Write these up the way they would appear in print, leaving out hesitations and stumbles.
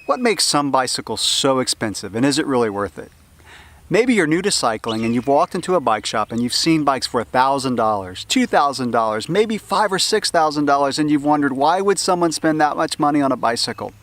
What makes some bicycles so expensive, and is it really worth it? Maybe you're new to cycling and you've walked into a bike shop and you've seen bikes for $1,000, $2,000, maybe $5,000 or $6,000, and you've wondered why would someone spend that much money on a bicycle?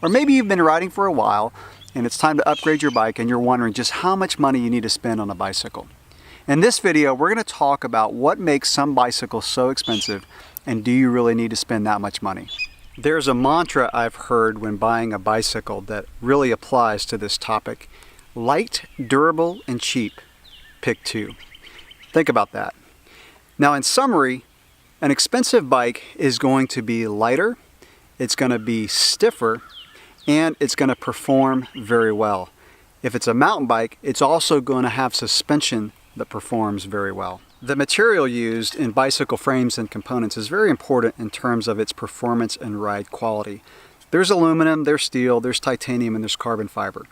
Or maybe you've been riding for a while and it's time to upgrade your bike and you're wondering just how much money you need to spend on a bicycle. In this video, we're going to talk about what makes some bicycles so expensive, and do you really need to spend that much money? There's a mantra I've heard when buying a bicycle that really applies to this topic. Light, durable, and cheap. Pick two. Think about that. Now, in summary, an expensive bike is going to be lighter, it's going to be stiffer, and it's going to perform very well. If it's a mountain bike, it's also going to have suspension that performs very well. The material used in bicycle frames and components is very important in terms of its performance and ride quality. There's aluminum, there's steel, there's titanium, and there's carbon fiber.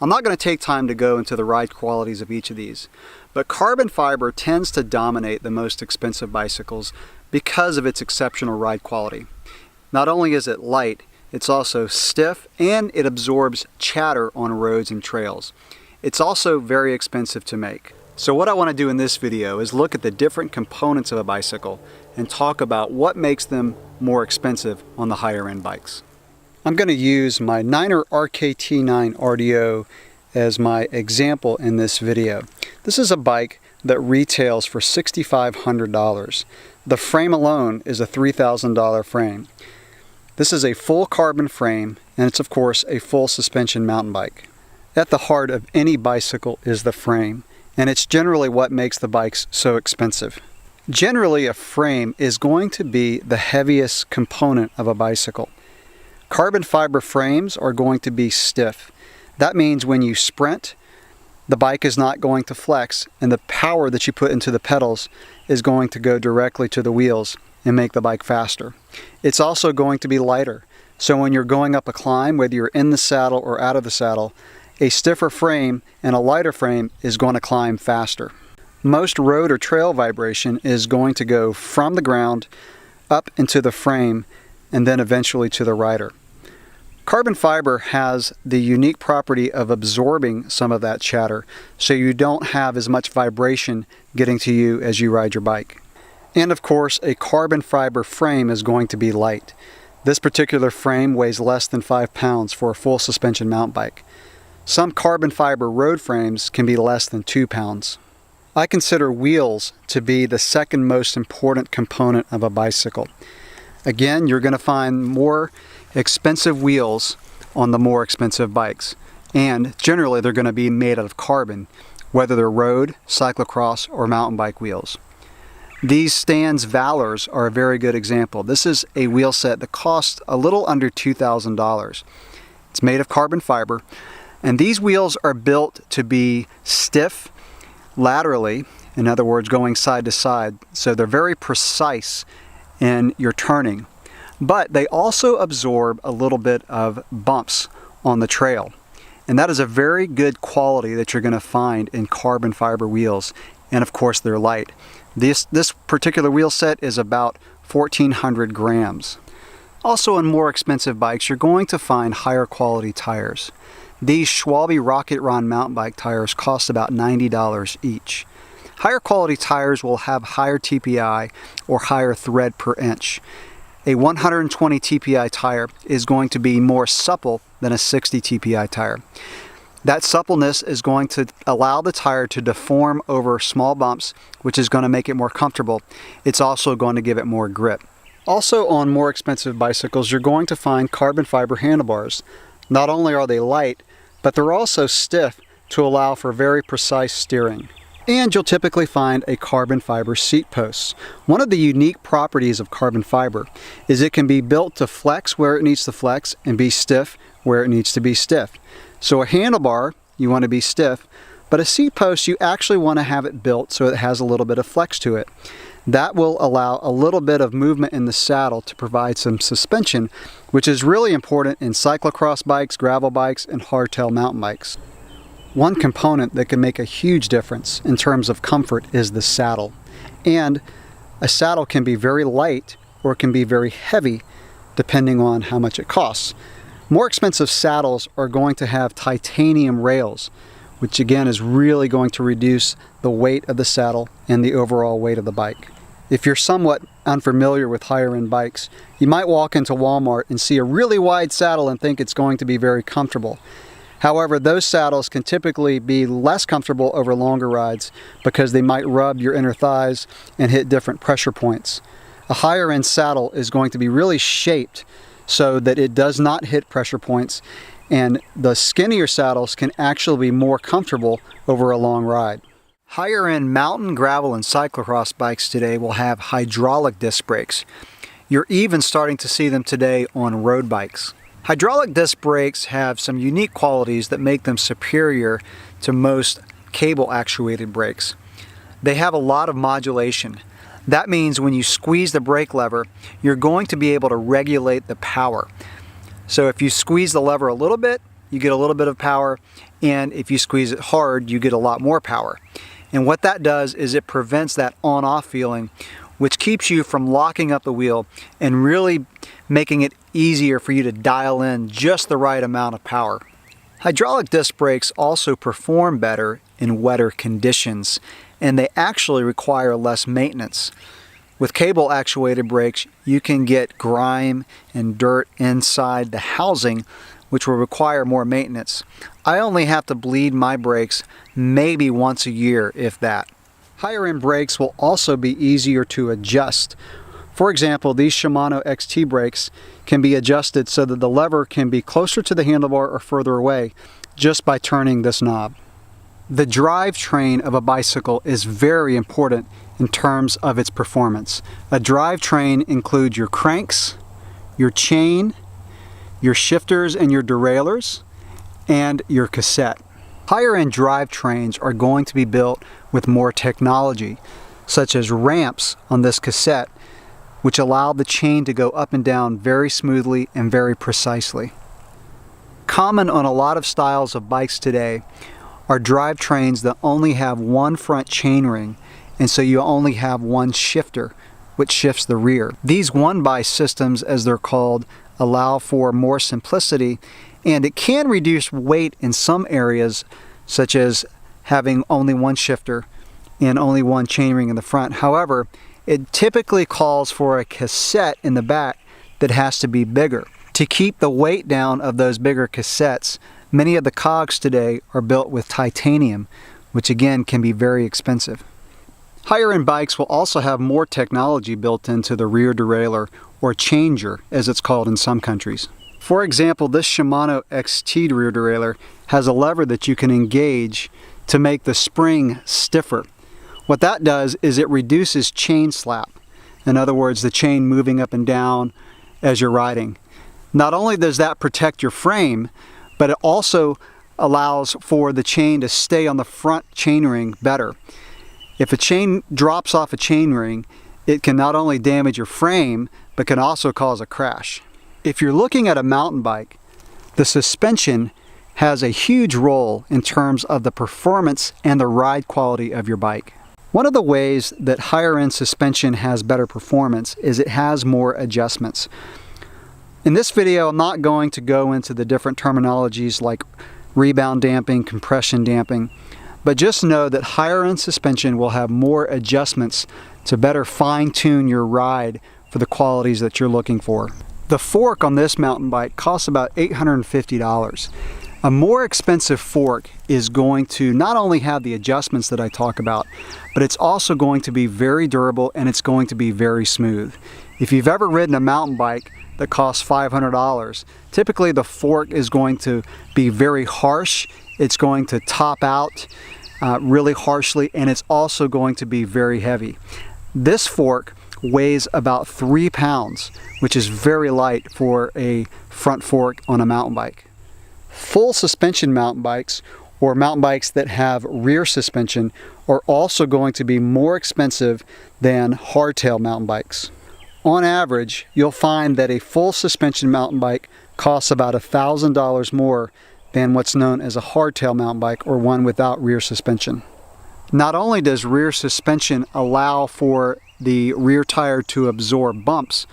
I'm not going to take time to go into the ride qualities of each of these, but carbon fiber tends to dominate the most expensive bicycles because of its exceptional ride quality. Not only is it light, it's also stiff and it absorbs chatter on roads and trails. It's also very expensive to make. So what I want to do in this video is look at the different components of a bicycle and talk about what makes them more expensive on the higher end bikes. I'm going to use my Niner RKT9 RDO as my example in this video. This is a bike that retails for $6,500. The frame alone is a $3,000 frame. This is a full carbon frame, and it's of course a full suspension mountain bike. At the heart of any bicycle is the frame, and it's generally what makes the bikes so expensive. Generally, a frame is going to be the heaviest component of a bicycle. Carbon fiber frames are going to be stiff. That means when you sprint, the bike is not going to flex, and the power that you put into the pedals is going to go directly to the wheels and make the bike faster. It's also going to be lighter. So when you're going up a climb, whether you're in the saddle or out of the saddle, a stiffer frame and a lighter frame is going to climb faster. Most road or trail vibration is going to go from the ground up into the frame and then eventually to the rider. Carbon fiber has the unique property of absorbing some of that chatter, so you don't have as much vibration getting to you as you ride your bike. And of course, a carbon fiber frame is going to be light. This particular frame weighs less than 5 pounds for a full suspension mountain bike. Some carbon fiber road frames can be less than 2 pounds. I consider wheels to be the second most important component of a bicycle. Again, you're going to find more expensive wheels on the more expensive bikes, and generally they're going to be made out of carbon, whether they're road, cyclocross, or mountain bike wheels. These Stans Valors are a very good example. This is a wheel set that costs a little under $2,000. It's made of carbon fiber, and these wheels are built to be stiff laterally, in other words, going side to side, so they're very precise in your turning. But they also absorb a little bit of bumps on the trail. And that is a very good quality that you're going to find in carbon fiber wheels. And of course, they're light. This particular wheel set is about 1,400 grams. Also, on more expensive bikes, you're going to find higher quality tires. These Schwalbe Rocket Ron mountain bike tires cost about $90 each. Higher quality tires will have higher TPI or higher thread per inch. A 120 TPI tire is going to be more supple than a 60 TPI tire. That suppleness is going to allow the tire to deform over small bumps, which is going to make it more comfortable. It's also going to give it more grip. Also, on more expensive bicycles, you're going to find carbon fiber handlebars. Not only are they light, but they're also stiff to allow for very precise steering. And you'll typically find a carbon fiber seat post. One of the unique properties of carbon fiber is it can be built to flex where it needs to flex and be stiff where it needs to be stiff. So a handlebar, you want to be stiff, but a seat post, you actually want to have it built so it has a little bit of flex to it. That will allow a little bit of movement in the saddle to provide some suspension, which is really important in cyclocross bikes, gravel bikes, and hardtail mountain bikes. One component that can make a huge difference in terms of comfort is the saddle. And a saddle can be very light or it can be very heavy depending on how much it costs. More expensive saddles are going to have titanium rails, which again is really going to reduce the weight of the saddle and the overall weight of the bike. If you're somewhat unfamiliar with higher-end bikes, you might walk into Walmart and see a really wide saddle and think it's going to be very comfortable. However, those saddles can typically be less comfortable over longer rides because they might rub your inner thighs and hit different pressure points. A higher-end saddle is going to be really shaped so that it does not hit pressure points, and the skinnier saddles can actually be more comfortable over a long ride. Higher-end mountain, gravel, and cyclocross bikes today will have hydraulic disc brakes. You're even starting to see them today on road bikes. Hydraulic disc brakes have some unique qualities that make them superior to most cable actuated brakes. They have a lot of modulation. That means when you squeeze the brake lever, you're going to be able to regulate the power. So if you squeeze the lever a little bit, you get a little bit of power, and if you squeeze it hard, you get a lot more power. And what that does is it prevents that on-off feeling, which keeps you from locking up the wheel and really making it easier for you to dial in just the right amount of power. Hydraulic disc brakes also perform better in wetter conditions, and they actually require less maintenance. With cable actuated brakes, you can get grime and dirt inside the housing, which will require more maintenance. I only have to bleed my brakes maybe once a year, if that. Higher end brakes will also be easier to adjust. For example, these Shimano XT brakes can be adjusted so that the lever can be closer to the handlebar or further away just by turning this knob. The drivetrain of a bicycle is very important in terms of its performance. A drivetrain includes your cranks, your chain, your shifters and your derailleurs, and your cassette. Higher-end drivetrains are going to be built with more technology, such as ramps on this cassette, which allow the chain to go up and down very smoothly and very precisely. Common on a lot of styles of bikes today are drivetrains that only have one front chainring, and so you only have one shifter, which shifts the rear. These one-by systems, as they're called, allow for more simplicity, and it can reduce weight in some areas, such as having only one shifter and only one chainring in the front. However, it typically calls for a cassette in the back that has to be bigger. To keep the weight down of those bigger cassettes, many of the cogs today are built with titanium, which again can be very expensive. Higher-end bikes will also have more technology built into the rear derailleur, or changer as it's called in some countries. For example, this Shimano XT rear derailleur has a lever that you can engage to make the spring stiffer. What that does is it reduces chain slap. In other words, the chain moving up and down as you're riding. Not only does that protect your frame, but it also allows for the chain to stay on the front chainring better. If a chain drops off a chainring, it can not only damage your frame, but can also cause a crash. If you're looking at a mountain bike, the suspension has a huge role in terms of the performance and the ride quality of your bike. One of the ways that higher-end suspension has better performance is it has more adjustments. In this video, I'm not going to go into the different terminologies like rebound damping, compression damping, but just know that higher-end suspension will have more adjustments to better fine-tune your ride for the qualities that you're looking for. The fork on this mountain bike costs about $850. A more expensive fork is going to not only have the adjustments that I talk about, but it's also going to be very durable and it's going to be very smooth. If you've ever ridden a mountain bike that costs $500, typically the fork is going to be very harsh, it's going to top out really harshly, and it's also going to be very heavy. This fork weighs about 3 pounds, which is very light for a front fork on a mountain bike. Full suspension mountain bikes, or mountain bikes that have rear suspension, are also going to be more expensive than hardtail mountain bikes. On average, you'll find that a full suspension mountain bike costs about $1,000 more than what's known as a hardtail mountain bike, or one without rear suspension. Not only does rear suspension allow for the rear tire to absorb bumps,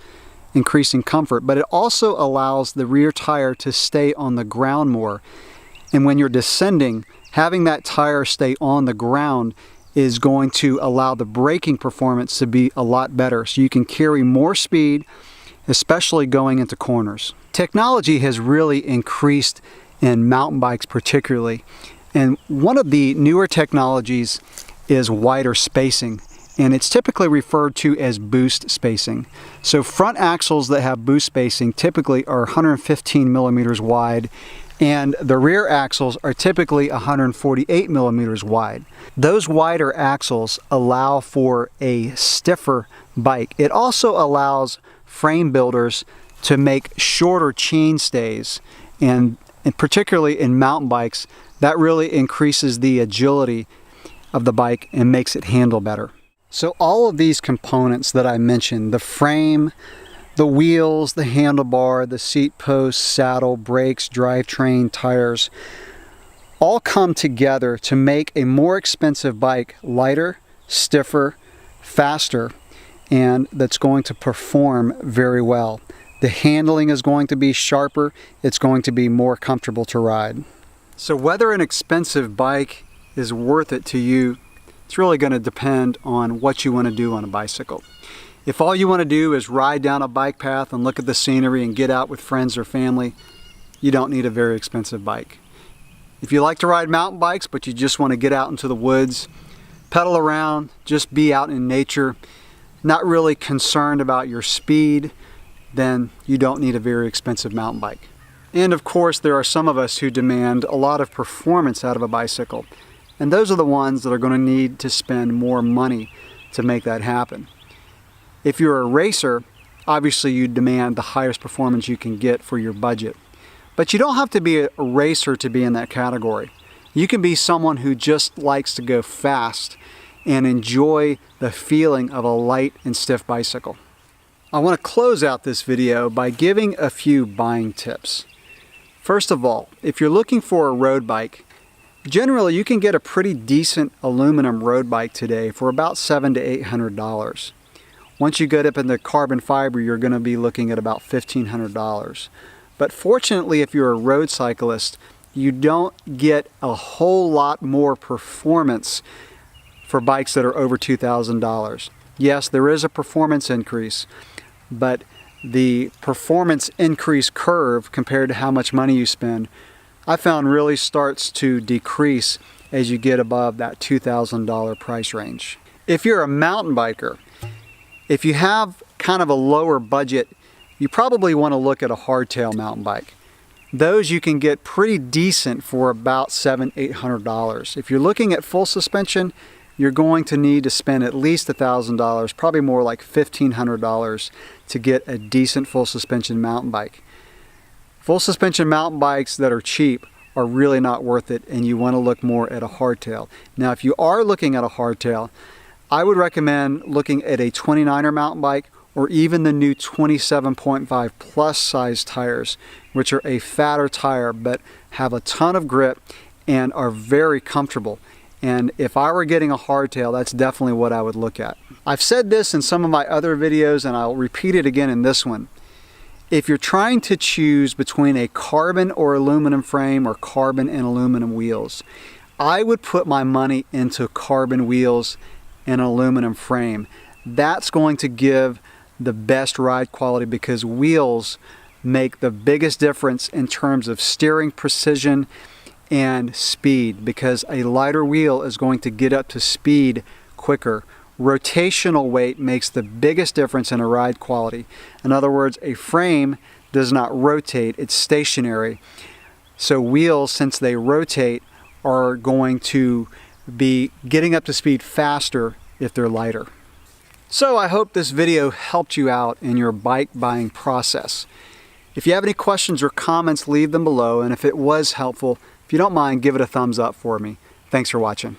increasing comfort, but it also allows the rear tire to stay on the ground more. And when you're descending, having that tire stay on the ground is going to allow the braking performance to be a lot better, so you can carry more speed, especially going into corners. Technology has really increased in mountain bikes particularly, and one of the newer technologies is wider spacing, and it's typically referred to as boost spacing. So front axles that have boost spacing typically are 115 millimeters wide, and the rear axles are typically 148 millimeters wide. Those wider axles allow for a stiffer bike. It also allows frame builders to make shorter chain stays, and particularly in mountain bikes, that really increases the agility of the bike and makes it handle better. So all of these components that I mentioned, the frame, the wheels, the handlebar, the seat post, saddle, brakes, drivetrain, tires, all come together to make a more expensive bike lighter, stiffer, faster, and that's going to perform very well. The handling is going to be sharper, it's going to be more comfortable to ride. So whether an expensive bike is worth it to you, it's really going to depend on what you want to do on a bicycle. If all you want to do is ride down a bike path and look at the scenery and get out with friends or family, you don't need a very expensive bike. If you like to ride mountain bikes, but you just want to get out into the woods, pedal around, just be out in nature, not really concerned about your speed, then you don't need a very expensive mountain bike. And of course, there are some of us who demand a lot of performance out of a bicycle. And those are the ones that are going to need to spend more money to make that happen. If you're a racer, obviously you demand the highest performance you can get for your budget. But you don't have to be a racer to be in that category. You can be someone who just likes to go fast and enjoy the feeling of a light and stiff bicycle. I want to close out this video by giving a few buying tips. First of all, if you're looking for a road bike, generally you can get a pretty decent aluminum road bike today for about $700 to $800. Once you get up into carbon fiber, you're going to be looking at about $1,500. But fortunately, if you're a road cyclist, you don't get a whole lot more performance for bikes that are over $2,000. Yes, there is a performance increase, but the performance increase curve compared to how much money you spend, I found really starts to decrease as you get above that $2,000 price range. If you're a mountain biker, if you have kind of a lower budget, you probably want to look at a hardtail mountain bike. Those you can get pretty decent for about $700 to $800. If you're looking at full suspension, you're going to need to spend at least $1,000, probably more like $1,500 to get a decent full suspension mountain bike. Full suspension mountain bikes that are cheap are really not worth it, and you want to look more at a hardtail. Now, if you are looking at a hardtail, I would recommend looking at a 29er mountain bike or even the new 27.5 plus size tires, which are a fatter tire but have a ton of grip and are very comfortable. And if I were getting a hardtail, that's definitely what I would look at. I've said this in some of my other videos, and I'll repeat it again in this one. If you're trying to choose between a carbon or aluminum frame or carbon and aluminum wheels, I would put my money into carbon wheels and aluminum frame. That's going to give the best ride quality because wheels make the biggest difference in terms of steering precision and speed, because a lighter wheel is going to get up to speed quicker. Rotational weight makes the biggest difference in a ride quality. In other words, a frame does not rotate, it's stationary. So wheels, since they rotate, are going to be getting up to speed faster if they're lighter. So I hope this video helped you out in your bike buying process. If you have any questions or comments, leave them below, and if it was helpful, if you don't mind, give it a thumbs up for me. Thanks for watching.